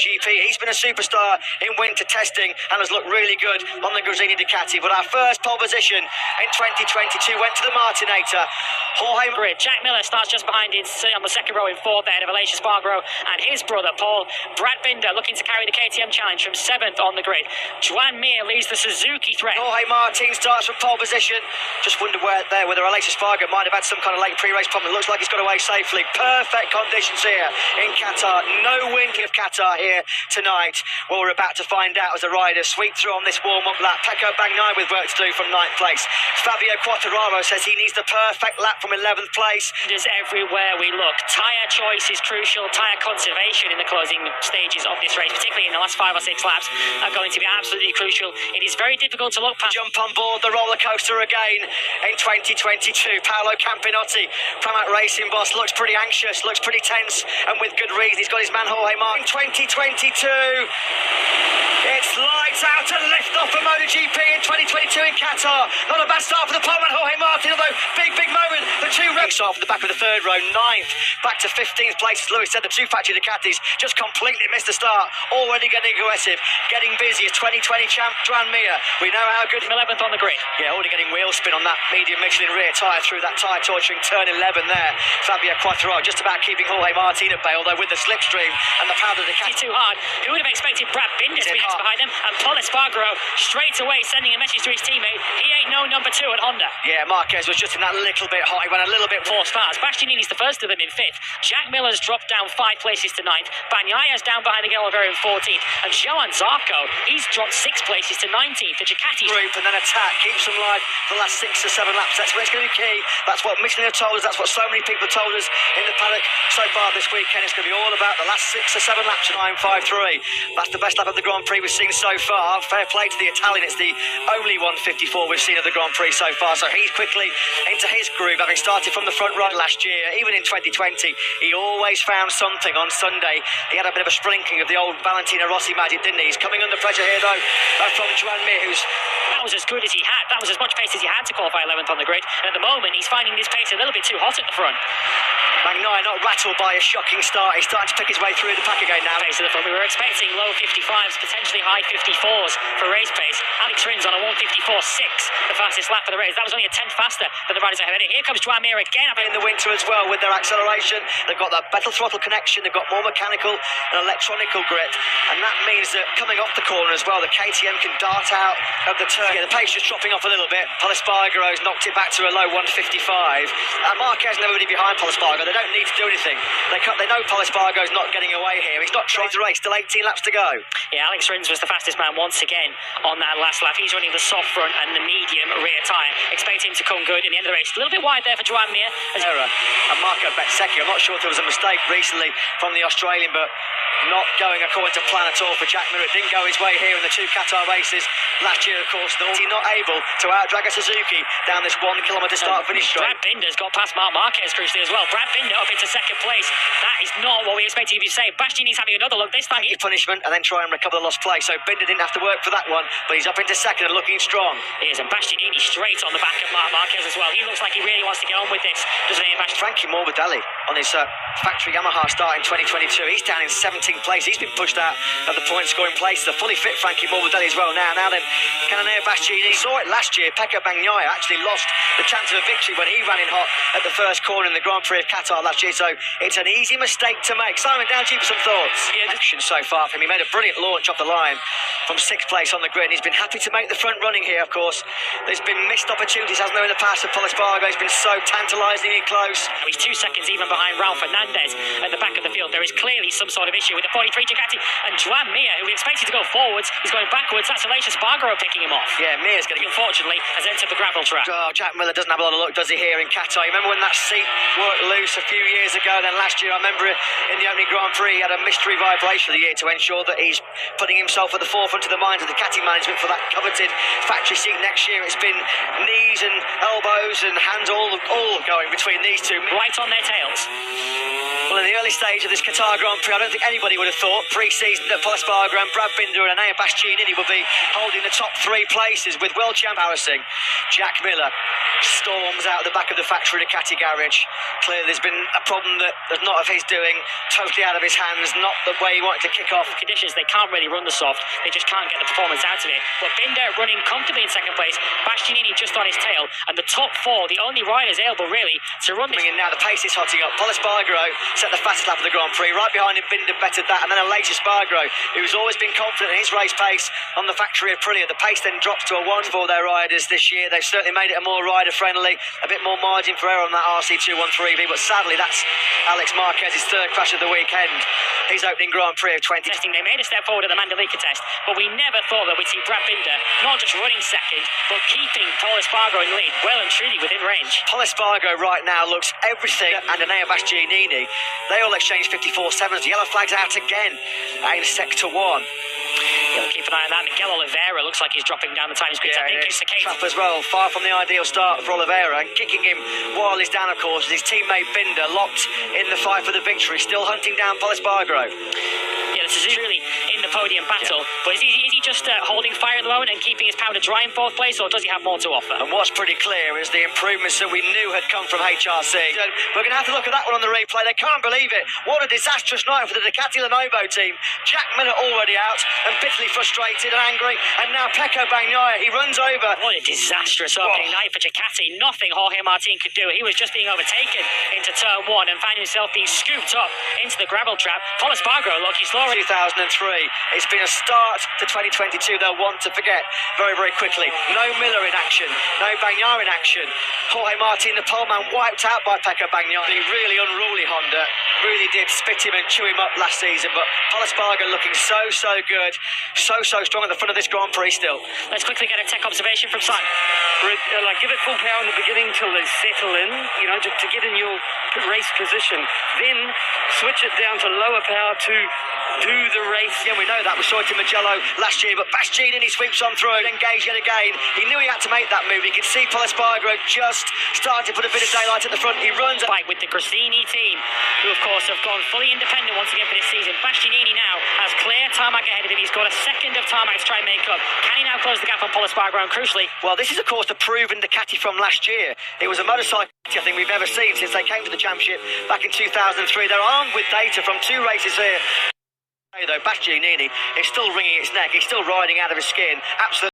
MotoGP. He's been a superstar in winter testing and has looked really good on the Gresini Ducati. But our first pole position in 2022 went to the Martinator. Jorge Grid. Jack Miller starts just behind it on the second row in fourth there of Aleix Espargaro and his brother Paul. Brad Binder looking to carry the KTM Challenge from seventh on the grid. Joan Mir leads the Suzuki threat. Jorge Martin starts from pole position. Just wonder whether Aleix Espargaro might have had some kind of late pre-race problem. It looks like he's got away safely. Perfect conditions here in Qatar. No wind of Qatar here tonight. Well, we're about to find out as the riders sweep through on this warm-up lap. Pecco Bagnaia with work to do from 9th place. Fabio Quartararo says he needs the perfect lap from 11th place. There's everywhere we look. Tyre choice is crucial. Tyre conservation in the closing stages of this race, particularly in the last 5 or 6 laps, are going to be absolutely crucial. It is very difficult to look past. Jump on board the roller coaster again in 2022. Paolo Campinotti, Pramac Racing boss, looks pretty anxious, looks pretty tense, and with good reason. He's got his man Jorge Martin. 2022, it's lights out and lift off for MotoGP in 2022 in Qatar. Not a bad start for the poleman Jorge Martin, although big moment. The two race off the back of the third row, 9th, back to 15th place. As Lewis said, the two factory Ducatis just completely missed the start. Already getting aggressive, getting busy as 2020 champ Joan Mir. We know how good. 11th on the grid. Yeah, already getting wheel spin on that medium Michelin rear tyre through that tyre torturing turn 11 there. Fabio Quartararo just about keeping Jorge Martin at bay, although with the slipstream and the power of the Ducati too hard. Who would have expected Brad Binder to be next behind him? And Paul Espargaro straight away sending a message to his teammate. He ain't no number 2 at Honda. Yeah, Marquez was just in that little bit hot. He went a little bit. 4 stars. Bastianini's the first of them in 5th. Jack Miller's dropped down 5 places to 9th. Bagnaia's down behind Miguel Oliveira in 14th. And Johan Zarco, he's dropped 6 places to 19th. The Ducati group and then attack keeps them live for the last 6 or 7 laps. That's where it's going to be key. That's what Michelin have told us. That's what so many people have told us in the paddock so far this weekend. It's going to be all about the last 6 or 7 laps at 9.53. That's the best lap of the Grand Prix we've seen so far. Fair play to the Italian. It's the only 154 we've seen of the Grand Prix so far. So he's quickly into his groove, having started from the front row last year. Even in 2020, he always found something on Sunday. He had a bit of a sprinkling of the old Valentino Rossi magic, didn't he? He's coming under pressure here, though, from Joan Mir, who's... That was as good as he had. That was as much pace as he had to qualify 11th on the grid. And at the moment, he's finding this pace a little bit too hot at the front. Bagnaia not rattled by a shocking start. He's starting to pick his way through the pack again now. Pace of the front. We were expecting low 55s, potentially high 54s for race pace. Alex Rins on a 154.6, the fastest lap of the race. That was only a 10th faster than the riders ahead. Here comes Joan Mir again. In the winter as well with their acceleration. They've got that better throttle connection. They've got more mechanical and electronical grit. And that means that coming off the corner as well, the KTM can dart out of the turn. Yeah, the pace just dropping off a little bit. Paul Espargaro's knocked it back to a low 155. And Marquez never really behind Paul Espargaro. They don't need to do anything. They know Paul Espargaro's not getting away here. He's not trying to race. Still 18 laps to go. Yeah, Alex Rins was the fastest man once again on that last lap. He's running the soft front and the medium rear tyre. Expect him to come good in the end of the race. A little bit wide there for Joan Mir. And Marco Bezzecchi, I'm not sure if there was a mistake recently from the Australian, but not going according to plan at all for Jack Miller. It didn't go his way here in the 2 Qatar races last year, of course. He's not able to outdrag a Suzuki down this 1 kilometre start-finish straight. Brad Binder's got past Marc Marquez crucially as well. Brad Binder up into 2nd place. That is not what we expected you to say. Bastianini's having another look this time. Punishment and then try and recover the lost place. So Binder didn't have to work for that one, but he's up into 2nd and looking strong. He is, and Bastianini straight on the back of Marc Marquez as well. He looks like he really wants to get on with this, doesn't he, Bastianini? Frankie Morbidelli on his factory Yamaha start in 2022. He's down in 17th place. He's been pushed out of the point scoring place. The fully fit Frankie Morbidelli as well now. Now then, Cananea Bastianini saw it last year. Pecco Bagnaia actually lost the chance of a victory when he ran in hot at the first corner in the Grand Prix of Qatar last year. So it's an easy mistake to make. Simon, down to you for some thoughts. Yeah, action so far for him. He made a brilliant launch off the line from 6th place on the grid. He's been happy to make the front running here, of course. There's been missed opportunities, hasn't there, in the past. Paul Espargaro has been so tantalisingly close. He's 2 seconds even behind Raul Fernandez at the back of the field. There is clearly some sort of issue with the 43 Ducati. And Joan Mir, who we expected to go forwards, he's going backwards. That's Aleix Espargaro picking him off. Yeah, Mir's going to... Unfortunately, has entered the gravel trap. Oh, Jack Miller doesn't have a lot of luck, does he, here in Qatar? You remember when that seat worked loose a few years ago? Then last year, I remember in the opening Grand Prix, he had a mystery vibration of the year to ensure that he's putting himself at the forefront of the minds of the Ducati management for that coveted factory seat next year. It's been knees and elbows and hands all going between these two. Right on their tails. Well, in the early stage of this Qatar Grand Prix, I don't think anybody would have thought pre-season that Paul Espargaro and Brad Binder and Cananea Bastianini will be holding the top 3 places with world champ embarrassing. Jack Miller storms out the back of the factory Ducati garage. Clearly there's been a problem that is not of his doing, totally out of his hands, not the way he wanted to kick off. Conditions, they can't really run the soft, they just can't get the performance out of it. But Binder running comfortably in second place, Bastianini just on his tail, and the top four, the only riders able really to run this. Coming in now, the pace is hotting up. Paul Espargaro set the fastest lap of the Grand Prix. Right behind him, Binder bettered that, and then Aleix Espargaro, who's always been confident in his race pace on the factory Aprilia. The pace then drops to a 1 for their riders this year. They've certainly made it a more rider-friendly, a bit more margin for error on that RC213V, but sadly that's Alex Marquez's third crash of the weekend. His opening Grand Prix of 20. They made a step forward at the Mandalika test, but we never thought that we'd see Brad Binder not just running second, but keeping Paul Espargaro in the lead, well and truly within range. Paul Espargaro right now looks everything, and Enea Bastianini, they all exchange 54.7s. The yellow flag's out again in sector 1. We'll keep an eye on that. Miguel Oliveira looks like he's dropping down the time squeeze. I think it's the case. Trap as well, far from the ideal start for Oliveira, and kicking him while he's down, of course, is his teammate Binder, locked in the fight for the victory, still hunting down Paul Espargaro. Yeah, this is really in the podium battle, but is he just holding fire at the moment and keeping his powder dry in fourth place, or does he have more to offer? And what's pretty clear is the improvements that we knew had come from HRC. We're going to have to look at that one on the replay. They can't believe it. What a disastrous night for the Ducati Lenovo team. Jack Miller already out and bitterly frustrated and angry, and now Pecco Bagnaia, he runs over. What a disastrous opening night for Ducati. Nothing Jorge Martin could do. He was just being overtaken into turn 1 and found himself being scooped up into the gravel trap. Paul Espargaro, look, he's already 2003. It's been a start to 2022 they'll want to forget very, very quickly. No Miller in action, no Bagnaia in action. Jorge Martin, the pole man, wiped out by Pecco Bagnaia. The really unruly Honda really did spit him and chew him up last season, but Paul Espargaro looking so good, so strong at the front of this Grand Prix still. Let's quickly get a tech observation from Simon. Like, give it full power in the beginning till they settle in, you know, to get in your race position. Then switch it down to lower power to do the race. Yeah, we know that. We saw it in Mugello last year, but Bastianini sweeps on through, engaged yet again. He knew he had to make that move. You could see Paul Espargaro just starting to put a bit of daylight at the front. He runs fight with the Grassini team, who of course have gone fully independent once again for this season. Bastianini now has clear tarmac ahead of him. He's got a second of tarmac to try and make up. Can he now close the gap on Paul Espargaro? And crucially, well, this is of course the proven Ducati from last year. It was a motorcycle I think we've ever seen since they came to the championship back in 2003. They're armed with data from 2 races here. Though Bastianini is still wringing his neck, he's still riding out of his skin. Absolutely.